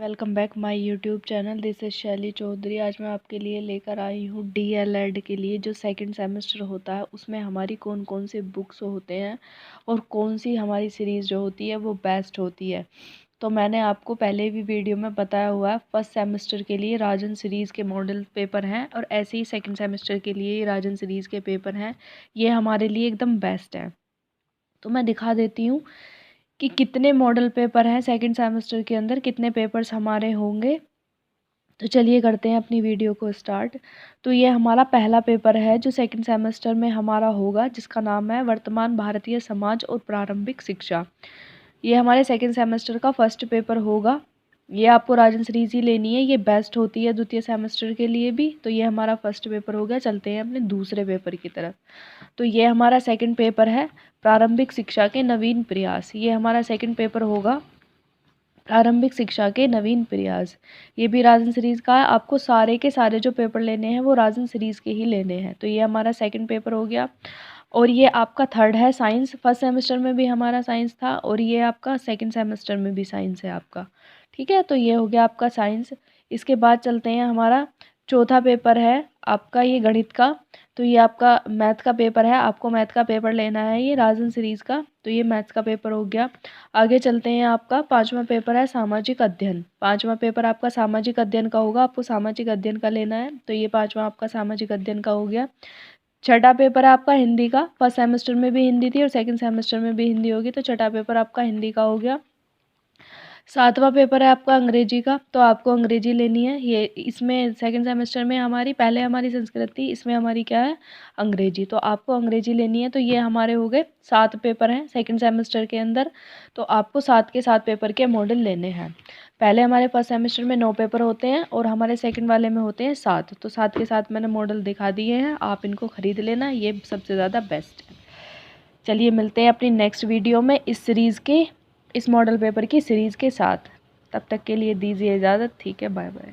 Welcome back my YouTube channel. This is शैली चौधरी। आज मैं आपके लिए लेकर आई हूँ डीएलएड के लिए जो सेकंड सेमेस्टर होता है उसमें हमारी कौन कौन से बुक्स होते हैं और कौन सी हमारी सीरीज़ जो होती है वो बेस्ट होती है। तो मैंने आपको पहले भी वीडियो में बताया हुआ है, फर्स्ट सेमेस्टर के लिए राजन सीरीज़ के मॉडल पेपर हैं और ऐसे ही सेकेंड सेमेस्टर के लिए राजन सीरीज़ के पेपर हैं। ये हमारे लिए एकदम बेस्ट है। तो मैं दिखा देती हूँ कि कितने मॉडल पेपर हैं सेकंड सेमेस्टर के अंदर, कितने पेपर्स हमारे होंगे। तो चलिए करते हैं अपनी वीडियो को स्टार्ट। तो ये हमारा पहला पेपर है जो सेकंड सेमेस्टर में हमारा होगा, जिसका नाम है वर्तमान भारतीय समाज और प्रारंभिक शिक्षा। ये हमारे सेकंड सेमेस्टर का फर्स्ट पेपर होगा। ये आपको राजन सीरीज ही लेनी है, ये बेस्ट होती है द्वितीय सेमेस्टर के लिए भी। तो ये हमारा फर्स्ट पेपर हो गया। चलते हैं अपने दूसरे पेपर की तरफ। तो ये हमारा सेकंड पेपर है प्रारंभिक शिक्षा के नवीन प्रयास। ये हमारा सेकंड पेपर होगा प्रारंभिक शिक्षा के नवीन प्रयास। ये भी राजन सीरीज़ का है। आपको सारे के सारे जो पेपर लेने हैं वो राजन सीरीज़ के ही लेने हैं। तो ये हमारा सेकंड पेपर हो गया और ये आपका थर्ड है साइंस। फर्स्ट सेमेस्टर में भी हमारा साइंस था और ये आपका सेकंड सेमेस्टर में भी साइंस है आपका। ठीक है, तो ये हो गया आपका साइंस। इसके बाद चलते हैं, हमारा चौथा पेपर है आपका ये गणित का। तो ये आपका मैथ का पेपर है, आपको मैथ का पेपर लेना है ये राजन सीरीज़ का। तो ये मैथ्स का पेपर हो गया। आगे चलते हैं, आपका पांचवा पेपर है सामाजिक अध्ययन। पांचवा पेपर आपका सामाजिक अध्ययन का होगा, आपको सामाजिक अध्ययन का लेना है। तो ये पांचवा आपका सामाजिक अध्ययन का हो गया। छठा पेपर है आपका हिंदी का। फर्स्ट सेमेस्टर में भी हिंदी थी और सेकंड सेमेस्टर में भी हिंदी होगी, तो छठा पेपर आपका हिंदी का हो गया। सातवां पेपर है आपका अंग्रेजी का। तो आपको अंग्रेजी लेनी है। ये इसमें सेकंड सेमेस्टर में हमारी पहले हमारी संस्कृत थी, इसमें हमारी क्या है अंग्रेजी। तो आपको अंग्रेजी लेनी है। तो ये हमारे हो गए 7 पेपर हैं सेकंड सेमेस्टर के अंदर। तो आपको 7 के 7 पेपर के मॉडल लेने हैं। पहले हमारे फर्स्ट सेमेस्टर में 9 पेपर होते हैं और हमारे सेकंड वाले में होते हैं 7। तो 7 के 7 मैंने मॉडल दिखा दिए हैं, आप इनको ख़रीद लेना, ये सबसे ज़्यादा बेस्ट है। चलिए मिलते हैं अपनी नेक्स्ट वीडियो में इस सीरीज़ के, इस मॉडल पेपर की सीरीज़ के साथ। तब तक के लिए दीजिए इजाज़त। ठीक है, बाय बाय।